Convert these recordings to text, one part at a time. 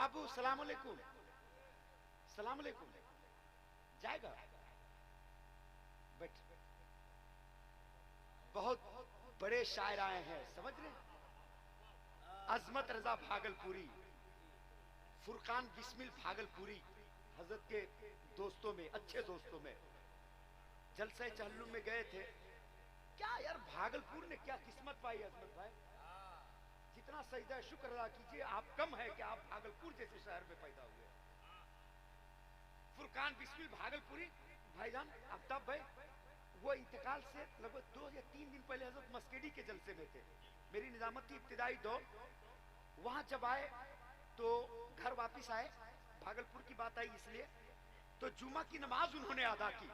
बाबू सलाम अलैकुम, सलाम अलैकुम। जाएगा बैठ। बहुत बड़े शायर आए हैं, समझ रहे हैं? अजमत रजा भागलपुरी, फुरकान बिस्मिल भागलपुरी, हजरत के दोस्तों में, अच्छे दोस्तों में जलसे चहल्लुम में गए थे। क्या यार भागलपुर ने क्या किस्मत पाई अजमत भाई, जितना सजदा शुक्र अदा कीजिए, आप कम है कि आप भागलपुर जैसे शहर में पैदा हुए। फुरकान बिस्मिल भागलपुरी भाईजान आफ्ताब भाई, वो इंतकाल से लगभग 2 या 3 दिन पहले हजरत मस्केडी के जलसे में थे। मेरी निजामत की इब्तिदाई दौर, वहां जब आए तो घर वापिस आए, भागलपुर की बात आई इसलिए, तो जुमा की नमाज उन्होंने अदा की,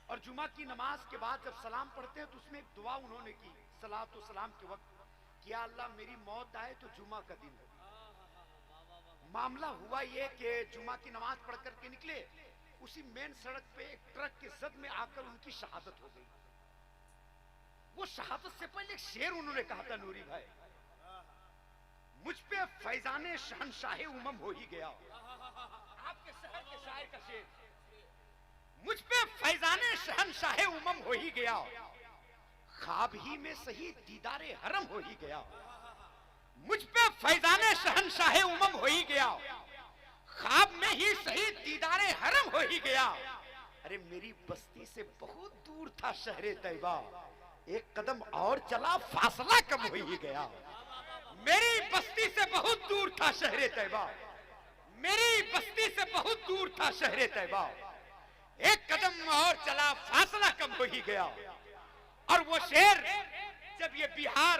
और जुमा की नमाज के बाद जब सलाम पढ़ते हैं तो उसमें एक दुआ उन्होंने की सलात व सलाम के वक्त, कि अल्लाह मेरी मौत आए तो जुमा का दिन हो। मामला हुआ ये कि जुमा की नमाज पढ़ करके निकले, उसी मेन सड़क पे एक ट्रक के जद में आकर उनकी शहादत हो गई। वो शहादत से पहले एक शेर उन्होंने कहा था, नूरी भाई, मुझ पे फैजाने शहनशाहे उमम हो ही गया। आपके शहर के शायर का शेर, मुझ पे फैजाने शहनशाहे उमम हो ही गया, ख्वाब ही में सही दीदारे हरम हो ही गया। मुझ पे फैजाने शहनशाहे उमम हो ही गया, ख्वाब में ही सही दीदारे हरम हो ही गया। अरे मेरी बस्ती से बहुत दूर था शहरे तैयबा, एक कदम और चला फासला कम हो ही गया। मेरी बस्ती से बहुत दूर था शहरे तैयबा, मेरी बस्ती से बहुत दूर था शहरे तैयबा, एक कदम और चला फासला कम हो ही गया। और वो शेर जब ये बिहार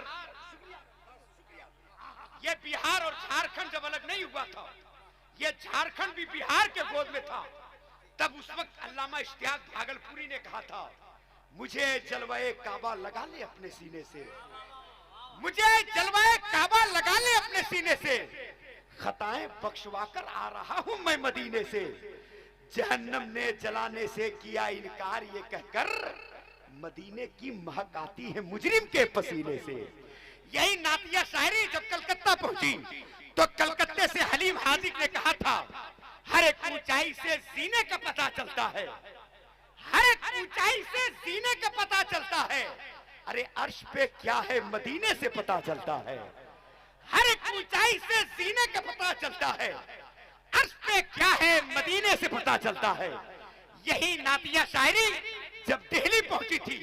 और झारखंड जब अलग नहीं हुआ था, ये झारखंड भी बिहार के गोद में था, तब उस वक्त अल्लामा इश्तियाक भागलपुरी ने कहा था, मुझे जलवाए काबा लगा ले अपने सीने से, मुझे जलवाए काबा लगा ले अपने सीने से, खताएं बख्शवाकर आ रहा हूं मैं मदीने से। जहन्नम ने जलाने से किया इनकार ये कहकर, मदीने की महक आती है मुजरिम के पसीने से। यही नातिया शायरी जब कलकत्ता पहुंची तो कलकत्ते से हलीम हाजिक ने कहा था, हर एक ऊंचाई से जीने का पता चलता है, हर एक ऊंचाई से जीने का पता चलता है। अरे अर्श पे क्या है मदीने से पता चलता है, हर एक ऊंचाई से जीने का पता चलता है, अर्श पे क्या है मदीने से पता चलता है। यही नातिया शायरी जब दिल्ली पहुंची थी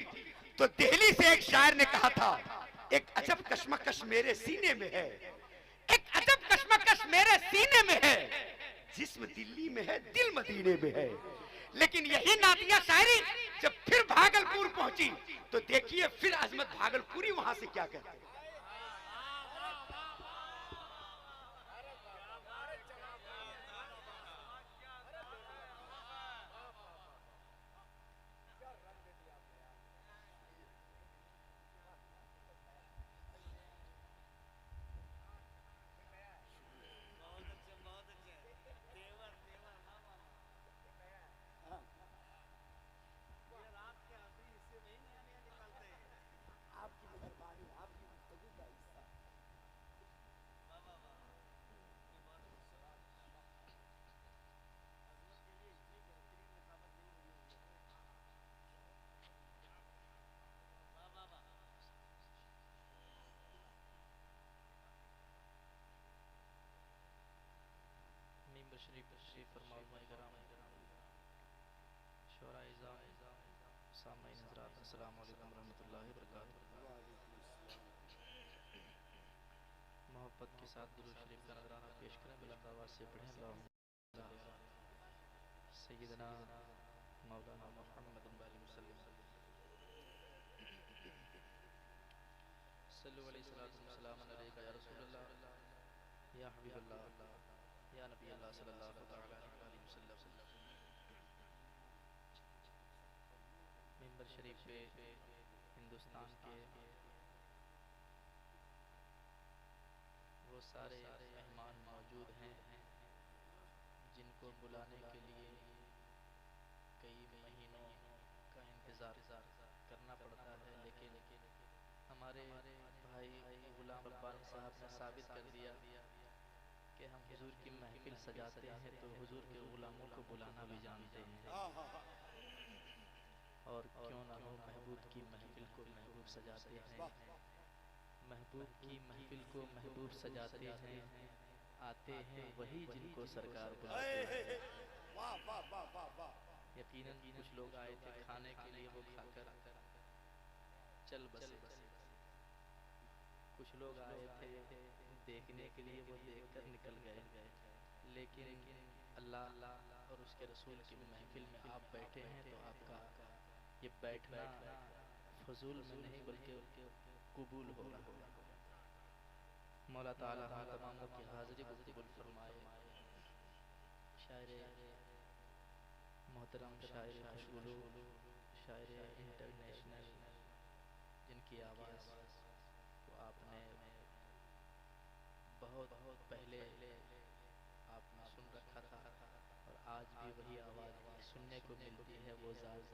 तो दिल्ली से एक शायर ने कहा था, एक अजब कश्मकश मेरे सीने में है, एक अजब कश्मकश मेरे सीने में है, जिस्म दिल्ली में है दिल मदीने में है। लेकिन यही नातिया शायरी जब फिर भागलपुर पहुंची तो देखिए फिर अजमत भागलपुरी वहां से क्या कहते हैं। शरीफ शरीफ फरमाओ माइकराम शोरा इज़ाम सामईन हज़रात अस्सलामु अलैकुम रहमतुल्लाहि व बरकातहू। मोहब्बत के साथ दुरूद शरीफ का नजराना पेश करें, बुलंद आवाज़ से पढ़ें, अल्लाहुम्मा सय्यदना मौलाना मुहम्मद सल्लल्लाहु अलैहि वसल्लम अलैका या रसूलल्लाह या हबीबल्लाह या नबी अल्लाह सल्लल्लाहु अलैहि वसल्लम। मिंबर शरीफ पे हिंदुस्तान के वो सारे मेहमान मौजूद हैं जिनको बुलाने के लिए कई महीनों का इंतज़ार करना पड़ता है, लेकिन हमारे भाई गुलाम रब्बानी साहब ने साबित कर दिया कि हम हुजूर की महफिल सजाते हैं तो हुजूर के गुलामों को बुलाना भी जानते हैं, और क्यों ना हो महबूब की महफिल को महबूब सजाते हैं। महबूब की महफिल को महबूब सजाते हैं, आते हैं वही जिनको सरकार बुलाते हैं। यकीनन कुछ लोग आए थे खाने के लिए, वो खाकर चल बसे। कुछ लोग आए थे देखने के लिए, वो देखकर निकल गए। लेकिन अल्लाह और उसके रसूल की महफिल में आप बैठे हैं तो आपका ये बैठना फजूल में नहीं बल्कि कबूल हो रहा है। मौला ताला हम तमाम की हाजिरी को कबूल फरमाए। शायर मोहतरम, शायर खुशबू, शायर इंटरनेशनल, जिनकी आवाज़ को आपने बहुत पहले आपने सुन रखा था और आज भी वही आवाज़ सुनने को मिलती है। वो ज़ात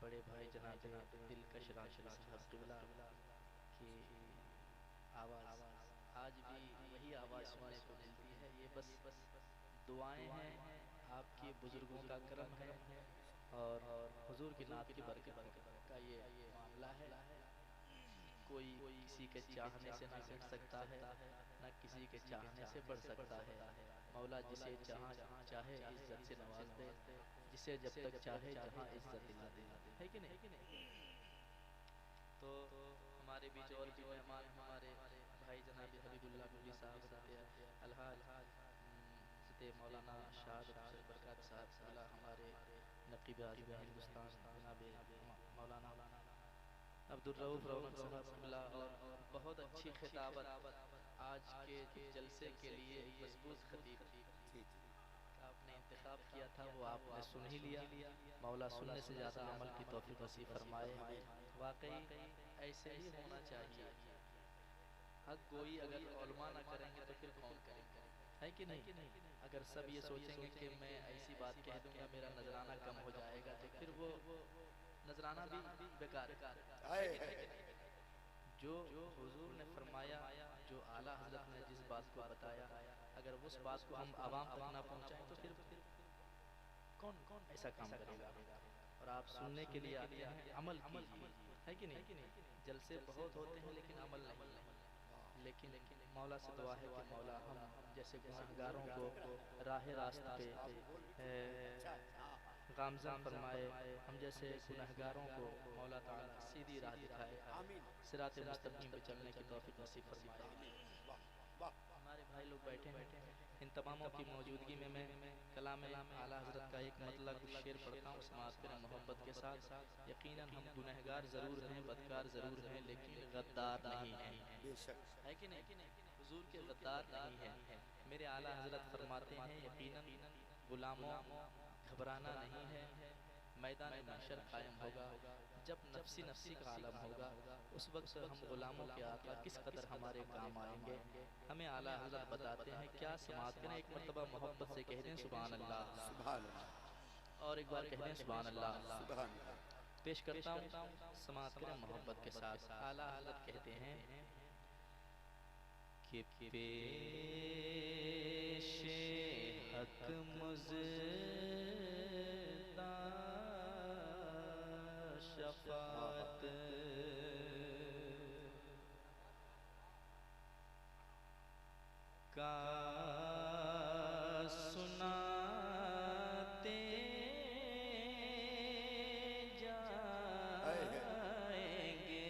बड़े भाई जनाब दिलकश राशिद साहब क़िबला की आवाज़ आज भी वही आवाज़ सुनने को मिलती है। ये बस दुआएं हैं, आपके बुजुर्गों का करम है और हुजूर की नात की बरकत का ये मामला है। कोई किसी के चाहने से ना घट सकता है, ना किसी के चाहने से बढ़ सकता है। मौला जिसे चाहे इज्जत से नवाज दे, जिसे जब तक चाहे जहाँ इज्जत दिला दे, है कि नहीं? तो हमारे बीच और भी मेहमान हमारे भाई जनाब हबीबुल्लाह मुफती साहब अलहाज मौलाना शाद बरकत साहब, हमारे नकीब आज़म हिंदुस्तान जनाब मौलाना अब्दुल रऊफ रौनक साहब, और बहुत अच्छी खिताबत आज के जलसे के लिए मजबूत खतीब आपने इंतखाब किया था, वो आपने सुन ही लिया। मौला सुनने से ज़्यादा अमल की तौफीक नसीब फरमाए। वाकई ऐसे ही होना चाहिए। हक गोई अगर उलमा ना करेंगे तो फिर कौन करेंगे, है कि नहीं? अगर सब ये सोचेंगे कि मैं ऐसी बात कह दूंगा मेरा नजराना कम हो जाएगा, तो फिर वो नजराना भी बेकार है। जो हुजूर ने फरमाया, जो आला हजरत ने जिस बात को बताया, अगर उस बात को हम आवाम तक ना पहुंचाएं तो फिर कौन ऐसा काम करेगा? और आप सुनने के लिए आते हैं, अमल कीजिए, है कि नहीं? जलसे बहुत होते हैं लेकिन अमल नहीं। लेकिन मौला से दुआ है कि मौला हम जैसे गुनाहगारों को राह रास्त पे गामज़न फरमाए, हम जैसे गुनाहगारों को मौला ताला सीधी राह दिखाए, सिरात मुस्तकीम पे चलने की तौफीक नसीब फरमाए। हमारे भाई लोग बैठे हैं, इन तमामों की मौजूदगी में मैं कलाम आला हज़रत का एक मतलब शेर पढ़ता हूँ, समाअत करें मोहब्बत के साथ। यकीनन हम गुनहगार ज़रूर हैं, बदकार ज़रूर हैं, लेकिन गद्दार नहीं हैं, है कि नहीं? हुजूर के गद्दार नहीं हैं। मेरे आला हज़रत फरमाते हैं, यकीनन गुलामों घबराना नहीं है। मैदान महशर कायम होगा जब नफसी नफसी का आलम होगा, उस वक्त हम गुलामों के आका किस कदर हमारे काम आएंगे, हमें आला हज़रत बताते हैं। क्या समाअत करें, एक मरतबा मोहब्बत से कह दें सुभान अल्लाह, और एक बार कह दें सुभान अल्लाह। पेश करता हूँ, समाअत करें मोहब्बत के साथ। आला हज़रत कहते हैं कि पेश हक मुज़दा शफ़ाअत का सुनाते जाएंगे।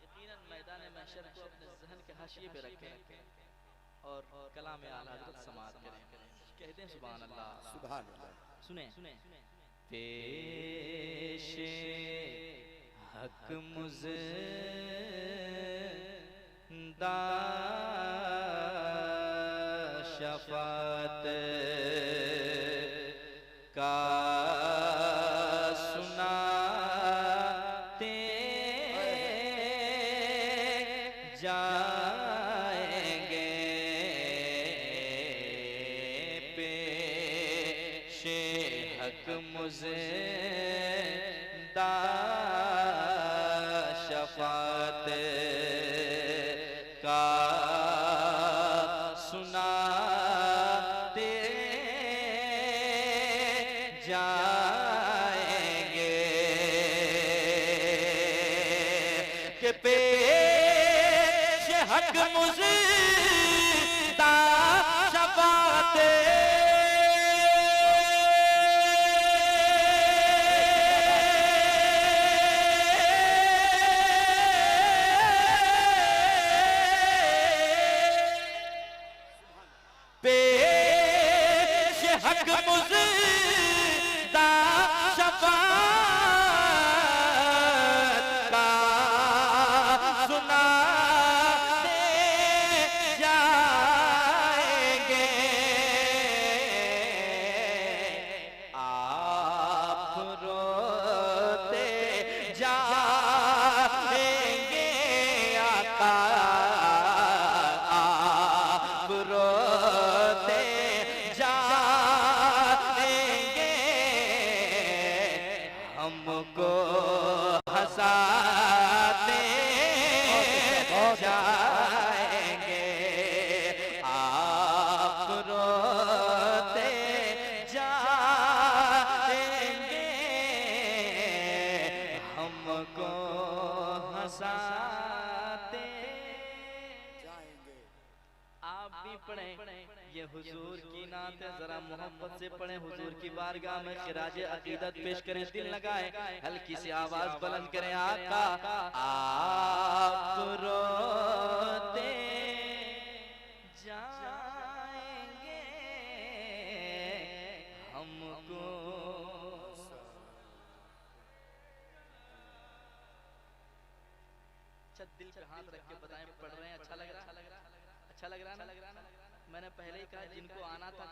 यकीनन मैदान महशर को अपने ज़हन के हाशिए पे रखें और कलाम आला हज़रत समाअत करें। कहते हैं सुभान अल्लाह, सुभान अल्लाह। सुने पेश हक मुज़दा शफ़ाअत का सुनाते जाएंगे। पेशे हक मुज़दा शफ़ाअत का जाएंगे कि पेश हक मुज़दा शफ़ाअते पेश हक मुज़दा शफ़ाअत का सुनाते जाएंगे। आप रोते जाएंगे आका, आप रोते जाएंगे, हमको हंसाते जाएंगे। आप रोते जाएंगे, हमको हंसाते जाएंगे। आप भी पढ़ें ये हुजूर की नात है, जरा मोहब्बत से पढ़ें। हुजूर की बारगाह में खिराज अकीदत पेश करें, दिल लगाएं, हल्की सी आवाज बुलंद करें। आका आप रोते जाएंगे, हमको अच्छा दिल पे हाथ रख के बताएं, पढ़ रहे हैं, अच्छा लग रहा है? अच्छा लग रहा है ना? मैंने पहले ही कहा जिनको आना था